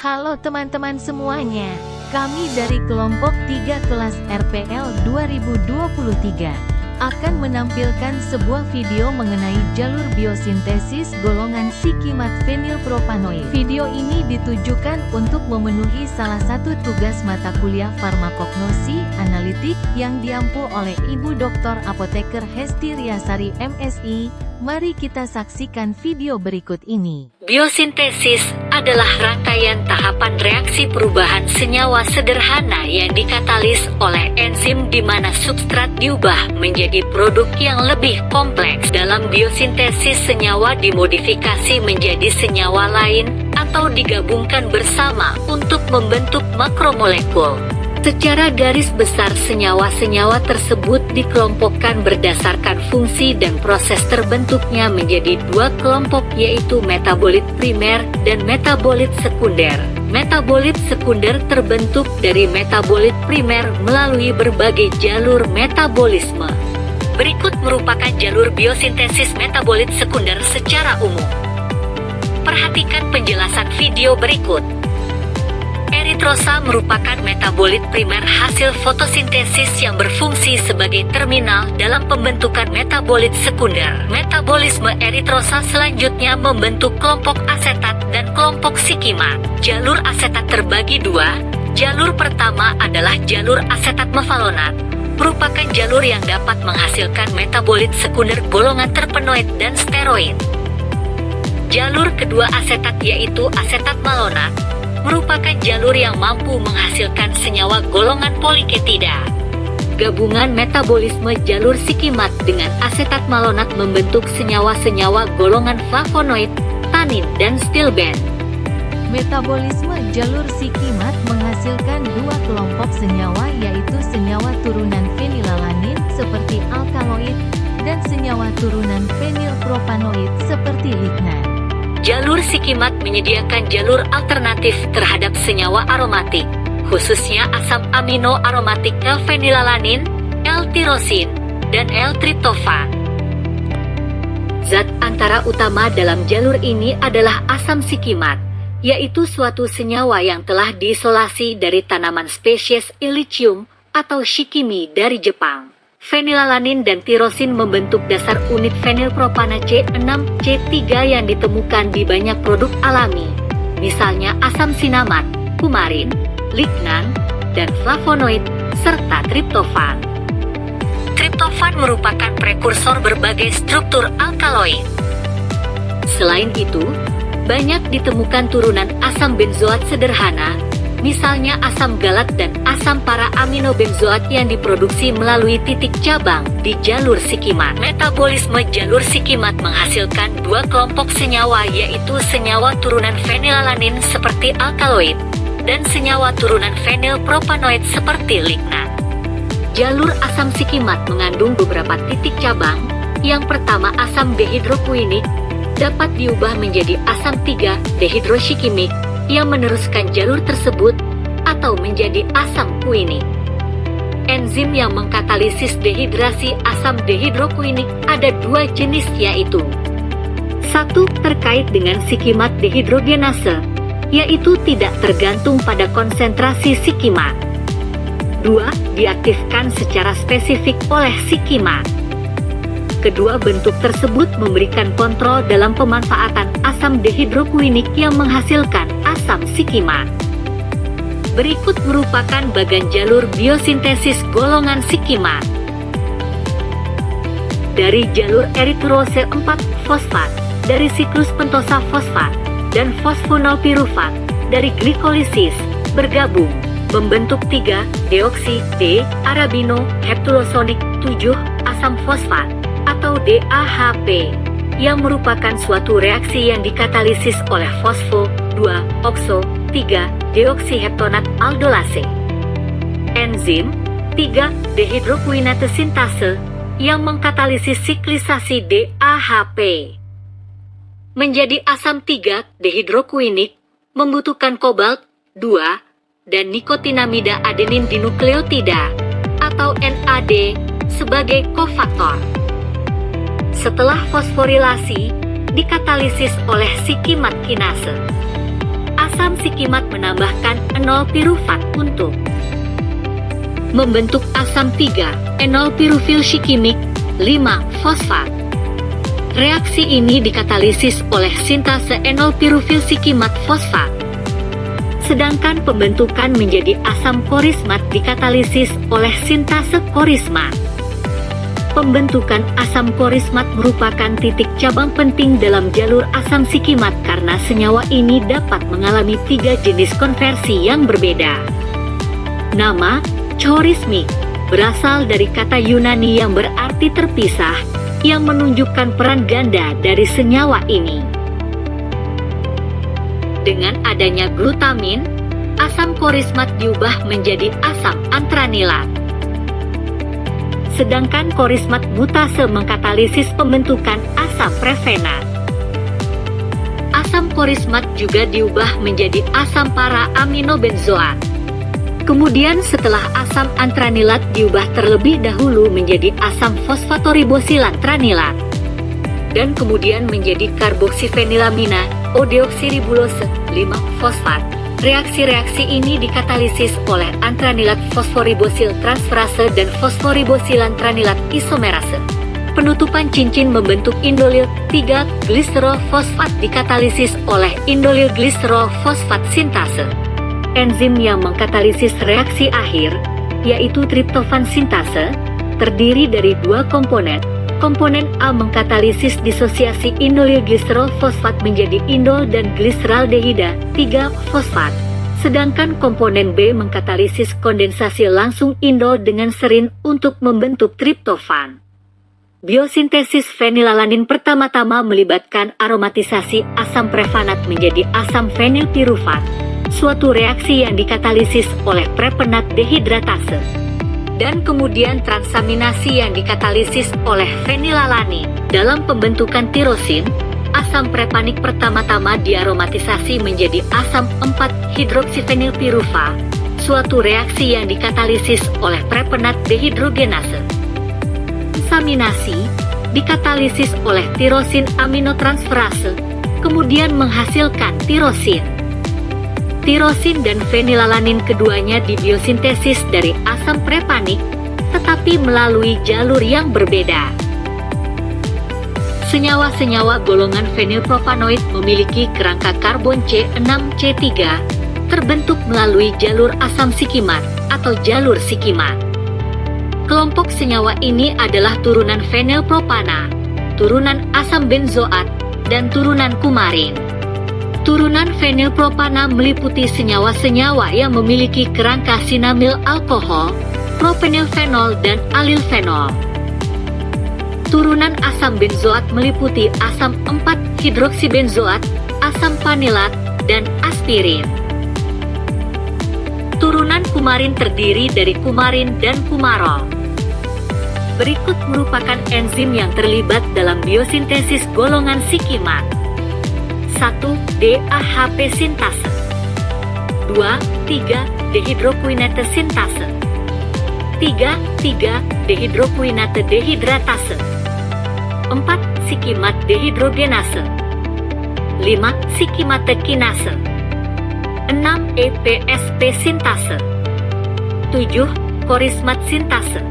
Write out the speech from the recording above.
Halo teman-teman semuanya, kami dari kelompok 3 kelas RPL 2023 akan menampilkan sebuah video mengenai jalur biosintesis golongan sikimat fenilpropanoid. Video ini ditujukan untuk memenuhi salah satu tugas mata kuliah farmakognosi analitik yang diampu oleh Ibu Dr. Apoteker Hesti Riasari MSI. Mari kita saksikan video berikut ini. Biosintesis adalah rangkaian tahapan reaksi perubahan senyawa sederhana yang dikatalis oleh enzim di mana substrat diubah menjadi produk yang lebih kompleks. Dalam biosintesis, senyawa dimodifikasi menjadi senyawa lain atau digabungkan bersama untuk membentuk makromolekul. Secara garis besar, senyawa-senyawa tersebut dikelompokkan berdasarkan fungsi dan proses terbentuknya menjadi dua kelompok, yaitu metabolit primer dan metabolit sekunder. Metabolit sekunder terbentuk dari metabolit primer melalui berbagai jalur metabolisme. Berikut merupakan jalur biosintesis metabolit sekunder secara umum. Perhatikan penjelasan video berikut. Eritrosa merupakan metabolit primer hasil fotosintesis yang berfungsi sebagai terminal dalam pembentukan metabolit sekunder. Metabolisme eritrosa selanjutnya membentuk kelompok asetat dan kelompok sikimat. Jalur asetat terbagi dua. Jalur pertama adalah jalur asetat mevalonat, merupakan jalur yang dapat menghasilkan metabolit sekunder golongan terpenoid dan steroid. Jalur kedua asetat yaitu asetat malonat, merupakan jalur yang mampu menghasilkan senyawa golongan poliketida. Gabungan metabolisme jalur sikimat dengan asetat malonat membentuk senyawa-senyawa golongan flavonoid, tanin, dan stilben. Metabolisme jalur sikimat menghasilkan dua kelompok senyawa, yaitu senyawa turunan fenilalanin seperti alkaloid dan senyawa turunan fenilpropanoid seperti lignan. Jalur sikimat menyediakan jalur alternatif terhadap senyawa aromatik, khususnya asam amino aromatik L-fenilalanin, L-tirosin, dan L-triptofan. Zat antara utama dalam jalur ini adalah asam sikimat, yaitu suatu senyawa yang telah diisolasi dari tanaman spesies Illicium atau shikimi dari Jepang. Fenilalanin dan tirosin membentuk dasar unit fenilpropana C6C3 yang ditemukan di banyak produk alami, misalnya asam sinamat, kumarin, lignan, dan flavonoid, serta triptofan. Triptofan merupakan prekursor berbagai struktur alkaloid. Selain itu, banyak ditemukan turunan asam benzoat sederhana, misalnya asam galat dan asam para amino benzoat yang diproduksi melalui titik cabang di jalur sikimat. Metabolisme jalur sikimat menghasilkan dua kelompok senyawa, yaitu senyawa turunan fenilalanin seperti alkaloid dan senyawa turunan fenilpropanoid seperti lignan. Jalur asam sikimat mengandung beberapa titik cabang. Yang pertama, asam dehidrokuinik dapat diubah menjadi asam 3-dehidroshikimik yang meneruskan jalur tersebut atau menjadi asam kuinik. Enzim yang mengkatalisis dehidrasi asam dehidrokuinik ada dua jenis, yaitu: satu, terkait dengan sikimat dehidrogenase, yaitu tidak tergantung pada konsentrasi sikimat. Dua, diaktifkan secara spesifik oleh sikimat. Kedua bentuk tersebut memberikan kontrol dalam pemanfaatan asam dehidrokuinik yang menghasilkan asam sikimat. Berikut merupakan bagan jalur biosintesis golongan sikimat. Dari jalur eritrose 4-fosfat, dari siklus pentosa fosfat, dan fosfonolpirufat, dari glikolisis, bergabung, membentuk 3-deoksi D-arabino heptulosonik 7 asam fosfat, atau DAHP, yang merupakan suatu reaksi yang dikatalisis oleh fosfo 2-okso 3-deoksiheptonat aldolase. Enzim 3-dehidrokuinase sintase yang mengkatalisis siklisasi DAHP menjadi asam 3-dehidrokuinik membutuhkan kobalt 2 dan nikotinamida adenin dinukleotida atau NAD sebagai kofaktor. Setelah fosforilasi, dikatalisis oleh sikimat kinase. asam sikimat menambahkan enol pirufat untuk membentuk asam 3 enol pirufil sikimik 5 fosfat. Reaksi ini dikatalisis oleh sintase enol pirufil sikimat fosfat. Sedangkan pembentukan menjadi asam korismat dikatalisis oleh sintase korismat. Pembentukan asam korismat merupakan titik cabang penting dalam jalur asam sikimat karena senyawa ini dapat mengalami 3 jenis konversi yang berbeda. Nama chorismik berasal dari kata Yunani yang berarti terpisah, yang menunjukkan peran ganda dari senyawa ini. Dengan adanya glutamin, asam korismat diubah menjadi asam antranilat. Sedangkan korismat mutase mengkatalisis pembentukan asam prefenat. Asam korismat juga diubah menjadi asam para aminobenzoat. Kemudian setelah asam antranilat diubah terlebih dahulu menjadi asam fosfatoribosilan tranilat. Dan kemudian menjadi karboksifenilamina, O-deoksiribulose 5-fosfat. Reaksi-reaksi ini dikatalisis oleh antranilat fosforibosil transferase dan fosforibosilan tranilat isomerase. Penutupan cincin membentuk indolil 3 gliserol fosfat dikatalisis oleh indolil gliserol fosfat sintase. Enzim yang mengkatalisis reaksi akhir, yaitu triptofan sintase, terdiri dari 2 komponen. Komponen A mengkatalisis disosiasi indolil gliserol fosfat menjadi indol dan gliseraldehida 3-fosfat. Sedangkan komponen B mengkatalisis kondensasi langsung indol dengan serin untuk membentuk triptofan. Biosintesis fenilalanin pertama-tama melibatkan aromatisasi asam prefanat menjadi asam fenilpirufat, suatu reaksi yang dikatalisis oleh prepenat dehidratase. Dan kemudian transaminasi yang dikatalisis oleh fenilalanin. Dalam pembentukan tirosin, asam prepanik pertama-tama diaromatisasi menjadi asam 4-hidroksifenilpiruva, suatu reaksi yang dikatalisis oleh prepenat dehidrogenase. Transaminasi dikatalisis oleh tirosin aminotransferase, kemudian menghasilkan tirosin. Tirosin dan fenilalanin keduanya dibiosintesis dari asam prepanik, tetapi melalui jalur yang berbeda. Senyawa-senyawa golongan fenilpropanoid memiliki kerangka karbon C6C3, terbentuk melalui jalur asam sikimat atau jalur sikimat. Kelompok senyawa ini adalah turunan fenilpropana, turunan asam benzoat, dan turunan kumarin. Turunan fenilpropana meliputi senyawa-senyawa yang memiliki kerangka sinamil alkohol, propenilfenol, dan alilfenol. Turunan asam benzoat meliputi asam 4-hidroksibenzoat, asam panilat, dan aspirin. Turunan kumarin terdiri dari kumarin dan kumarol. Berikut merupakan enzim yang terlibat dalam biosintesis golongan sikimat. 1. DAHP sintase 2. 3. Dehidroquinate sintase 3. Dehidroquinate dehidratase 4. Sikimat dehidrogenase 5. Sikimate kinase 6. EPSP sintase 7. Korismat sintase